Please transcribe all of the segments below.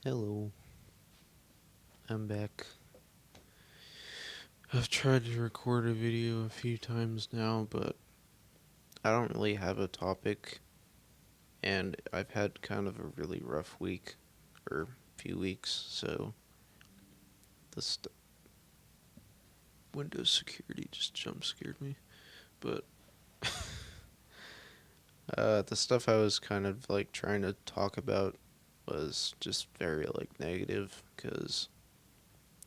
Hello, I'm back. I've tried to record a video a few times now, but I don't really have a topic, and I've had kind of a really rough week, or few weeks, so the Windows security just jump scared me. But the stuff I was kind of like trying to talk about was just very like negative, because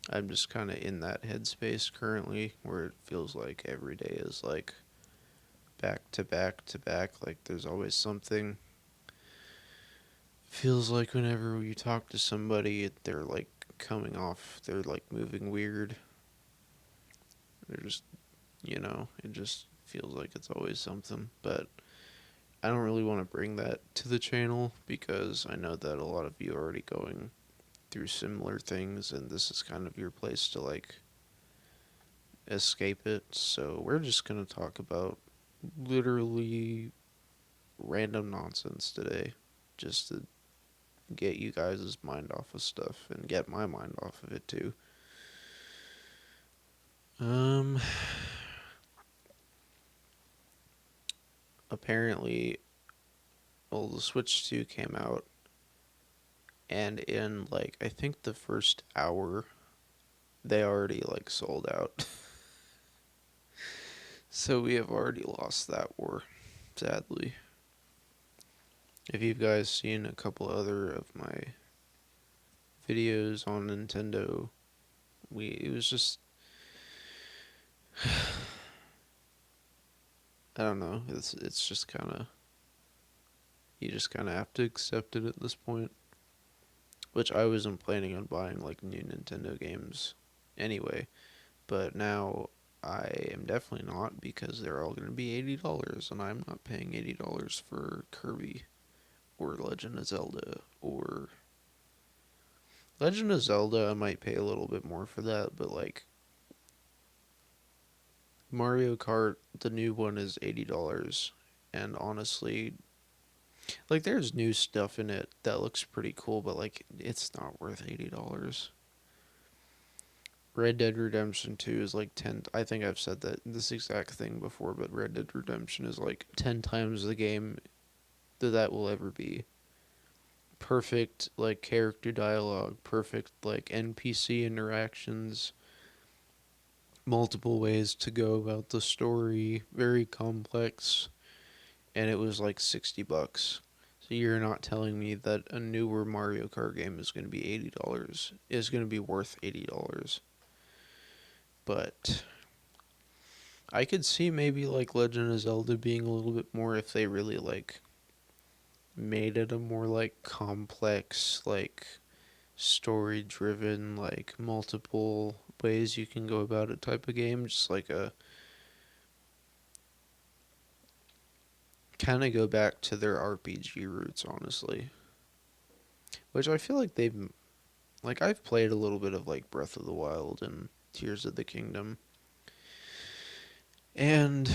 I'm just kind of in that headspace currently where it feels like every day is like back to back to back. Like there's always something. Feels like whenever you talk to somebody, they're like coming off, they're like moving weird. They're just, it just feels like it's always something. But I don't really want to bring that to the channel because I know that a lot of you are already going through similar things, and this is kind of your place to like escape it. So we're just going to talk about literally random nonsense today, just to get you guys' mind off of stuff and get my mind off of it too. Um, Apparently, well, the Switch 2 came out, and in like, I think the first hour, they already like sold out. So we have already lost that war, sadly. If you guys seen a couple other of my videos on Nintendo, it was just, I don't know, it's just kind of, you just kind of have to accept it at this point. Which I wasn't planning on buying like new Nintendo games anyway, but now I am definitely not because they're all going to be $80 and I'm not paying $80 for Kirby or Legend of Zelda or Legend of Zelda. I might pay a little bit more for that, but like Mario Kart, the new one is $80, and honestly, like there's new stuff in it that looks pretty cool, but like it's not worth $80. Red Dead Redemption 2 is like 10. I think I've said this exact thing before, but Red Dead Redemption is like 10 times the game that will ever be. Perfect like character dialogue, perfect like NPC interactions, multiple ways to go about the story, very complex, and it was like $60. So you're not telling me that a newer Mario Kart game is going to be $80, is going to be worth $80. But I could see maybe like Legend of Zelda being a little bit more if they really like made it a more like complex, like story driven, like multiple ways you can go about it type of game. Just like a kind of go back to their RPG roots, honestly. Which I feel like they've, like, I've played a little bit of like Breath of the Wild and Tears of the Kingdom. And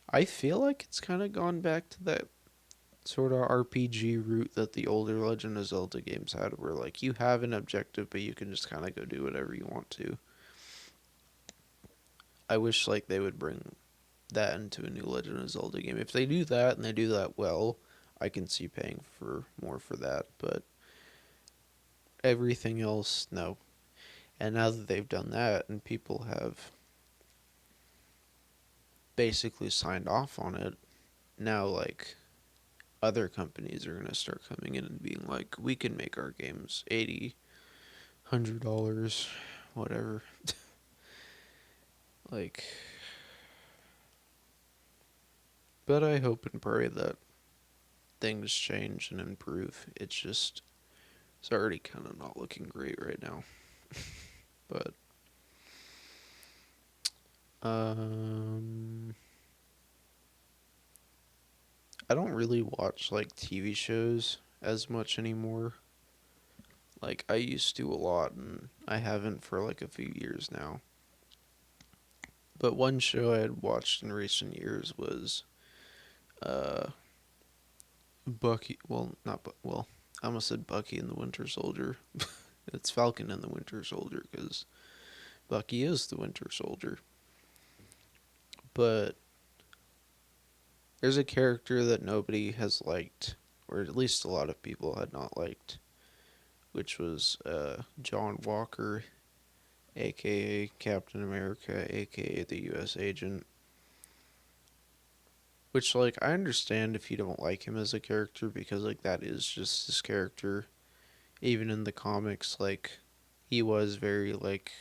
I feel like it's kind of gone back to that sort of RPG route that the older Legend of Zelda games had, where like you have an objective, but you can just kind of go do whatever you want to. I wish like they would bring that into a new Legend of Zelda game. If they do that and they do that well, I can see paying for more for that. But everything else, no. And now that they've done that and people have basically signed off on it, now like other companies are gonna start coming in and being like, we can make our games 80, $100, whatever. Like, but I hope and pray that things change and improve. It's already kind of not looking great right now. But, um, I don't really watch like TV shows as much anymore. Like, I used to a lot, and I haven't for like a few years now. But one show I had watched in recent years was uh Bucky. Well, not well. I almost said Bucky and the Winter Soldier. It's Falcon and the Winter Soldier because Bucky is the Winter Soldier. But there's a character that nobody has liked, or at least a lot of people had not liked, which was John Walker, aka Captain America, aka the U.S. Agent. Which, like, I understand if you don't like him as a character because, like, that is just his character. Even in the comics, like, he was very, like,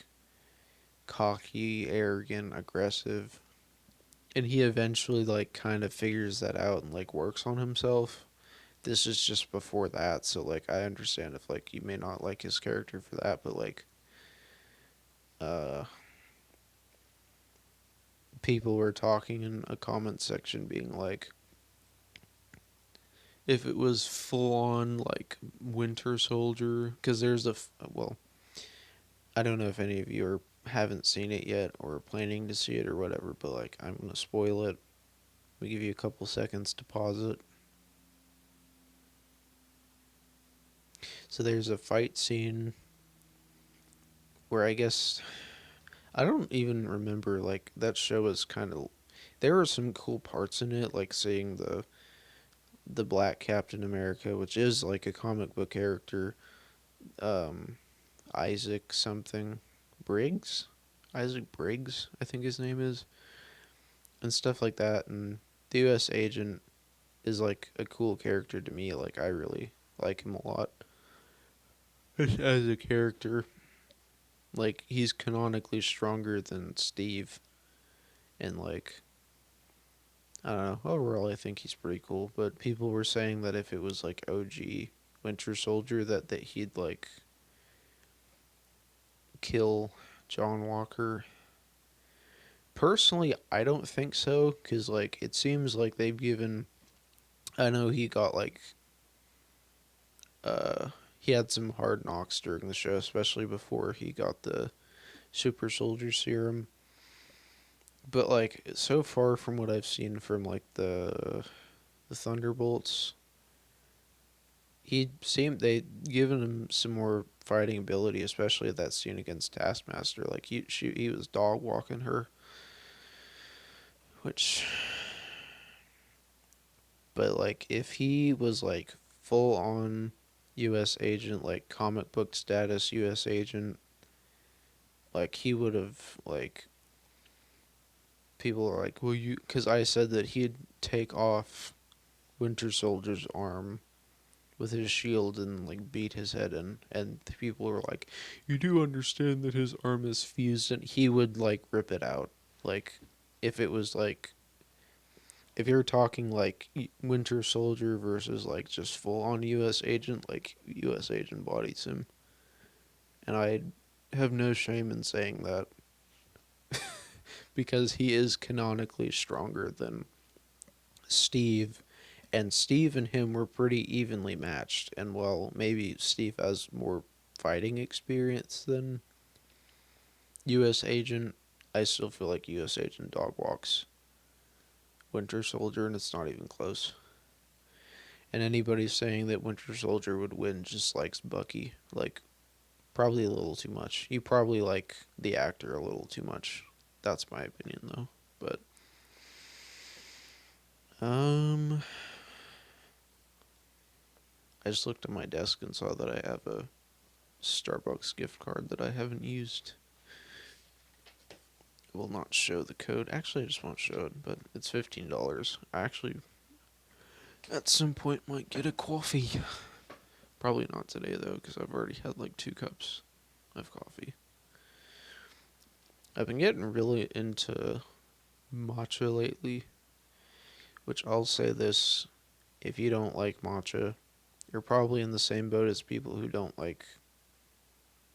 cocky, arrogant, aggressive. And he eventually, like, kind of figures that out and, like, works on himself. This is just before that, so, like, I understand if, like, you may not like his character for that, but, like, uh, people were talking in a comment section being like, if it was full on, like, Winter Soldier, because there's well, I don't know if any of you haven't seen it yet or planning to see it or whatever, but, like, I'm going to spoil it. We give you a couple seconds to pause it. So there's a fight scene where I guess I don't even remember, like, that show was kind of, there were some cool parts in it, like seeing the Black Captain America, which is like a comic book character, um Isaac something Briggs, Isaac Briggs, I think his name is, and stuff like that. And the U.S. Agent is like a cool character to me. Like, I really like him a lot as a character. Like, he's canonically stronger than Steve, and, like, I don't know. Overall, I think he's pretty cool. But people were saying that if it was like OG Winter Soldier, that he'd, like, kill John Walker. Personally, I don't think so, because, like, it seems like they've given. I know he got, like, he had some hard knocks during the show, especially before he got the super soldier serum. But, like, so far from what I've seen from, like, the Thunderbolts, they given him some more fighting ability, especially that scene against Taskmaster. Like, he was dog walking her, which, but, like, if he was, like, full on U.S. agent, like comic book status U.S. agent, like, he would have, like, people are like, well, because I said that he'd take off Winter Soldier's arm with his shield and, like, beat his head in, and people were like, you do understand that his arm is fused, and he would, like, rip it out. Like, if it was like, if you're talking like Winter Soldier versus, like, just full on U.S. agent, like, U.S. agent bodies him, and I have no shame in saying that because he is canonically stronger than Steve, and Steve and him were pretty evenly matched. And while maybe Steve has more fighting experience than U.S. Agent, I still feel like U.S. Agent dog walks Winter Soldier, and it's not even close. And anybody saying that Winter Soldier would win just likes Bucky. Like, probably a little too much. You probably like the actor a little too much. That's my opinion, though. But, I just looked at my desk and saw that I have a Starbucks gift card that I haven't used. It will not show the code. Actually, I just won't show it, but it's $15. I actually, at some point, might get a coffee. Probably not today, though, because I've already had like 2 cups of coffee. I've been getting really into matcha lately, which, I'll say this, if you don't like matcha, you're probably in the same boat as people who don't like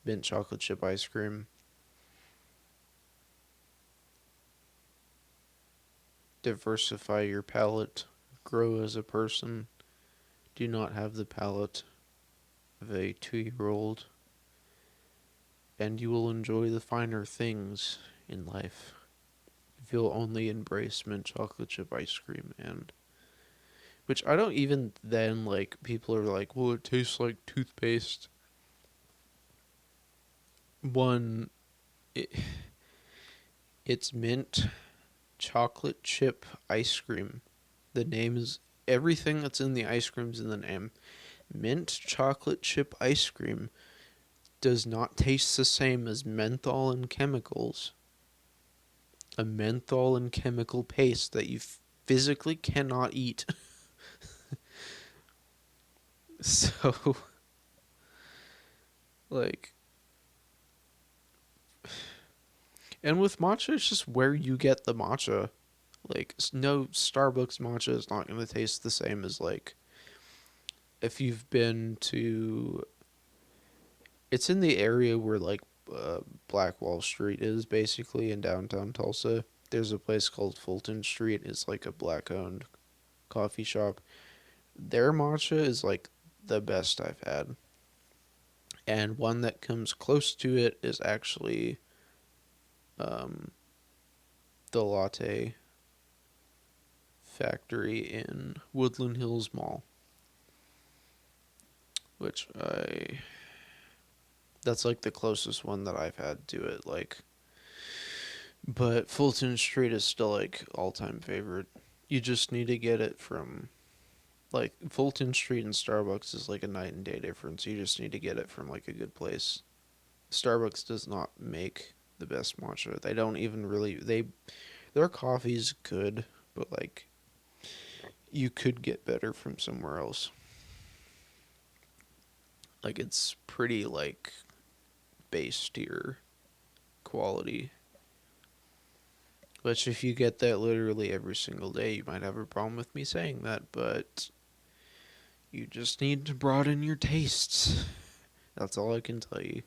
mint chocolate chip ice cream. Diversify your palate, grow as a person. Do not have the palate of a 2-year-old, and you will enjoy the finer things in life if you'll only embrace mint chocolate chip ice cream and Which I don't even then like. People are like, well, it tastes like toothpaste. One, it, it's mint chocolate chip ice cream. The name is everything that's in the ice cream's in the name. Mint chocolate chip ice cream does not taste the same as menthol and chemicals. A menthol and chemical paste that you physically cannot eat. So, like, and with matcha, it's just where you get the matcha. Like, no Starbucks matcha is not going to taste the same as, like, if you've been to. It's in the area where, like, Black Wall Street is basically in downtown Tulsa. There's a place called Fulton Street. It's like a black owned coffee shop. Their matcha is like the best I've had. And one that comes close to it is actually um, the Latte Factory in Woodland Hills Mall, which I that's like the closest one that I've had to it. Like, but Fulton Street is still like all time favorite. You just need to get it from like Fulton Street and Starbucks is like a night and day difference. You just need to get it from like a good place. Starbucks does not make the best matcha. They don't even really their coffee's good, but like you could get better from somewhere else. Like it's pretty like base tier quality. Which if you get that literally every single day, you might have a problem with me saying that, but you just need to broaden your tastes. That's all I can tell you.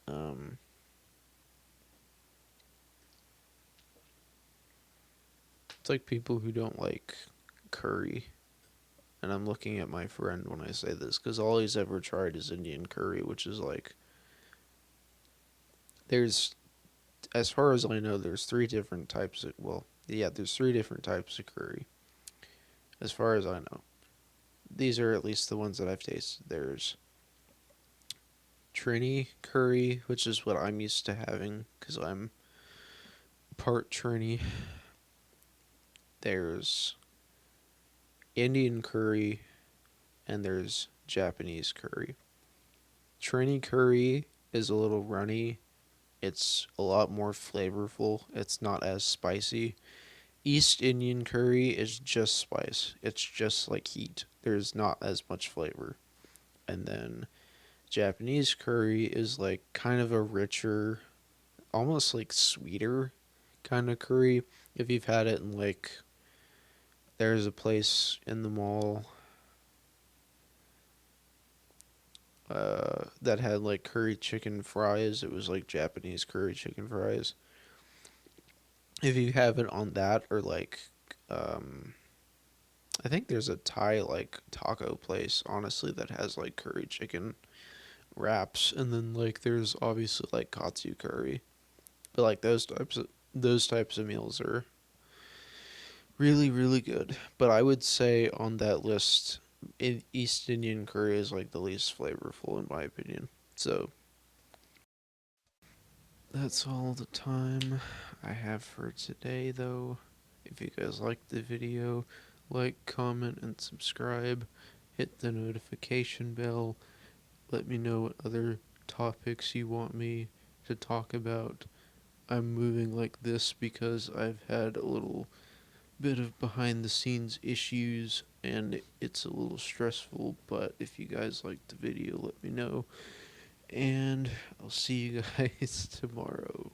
Um, it's like people who don't like curry. And I'm looking at my friend when I say this because all he's ever tried is Indian curry, which is like there's as far as I know, there's three different types of there's three different types of curry. As far as I know, these are at least the ones that I've tasted. There's Trini curry, which is what I'm used to having because I'm part Trini. There's Indian curry, and there's Japanese curry. Trini curry is a little runny. It's a lot more flavorful. It's not as spicy. East Indian curry is just spice. It's just like heat. There's not as much flavor. And then Japanese curry is like kind of a richer, almost like sweeter kind of curry. If you've had it in like, there's a place in the mall that had like curry chicken fries. It was like Japanese curry chicken fries. If you have it on that or like, um, I think there's a Thai like taco place honestly that has like curry chicken wraps, and then like there's obviously like katsu curry, but like those types of meals are really really good. But I would say on that list, East Indian curry is like the least flavorful in my opinion. So that's all the time I have for today, though. If you guys liked the video, like, comment, and subscribe. Hit the notification bell. Let me know what other topics you want me to talk about. I'm moving like this because I've had a little bit of behind the scenes issues and it's a little stressful, but if you guys liked the video, let me know. And I'll see you guys tomorrow.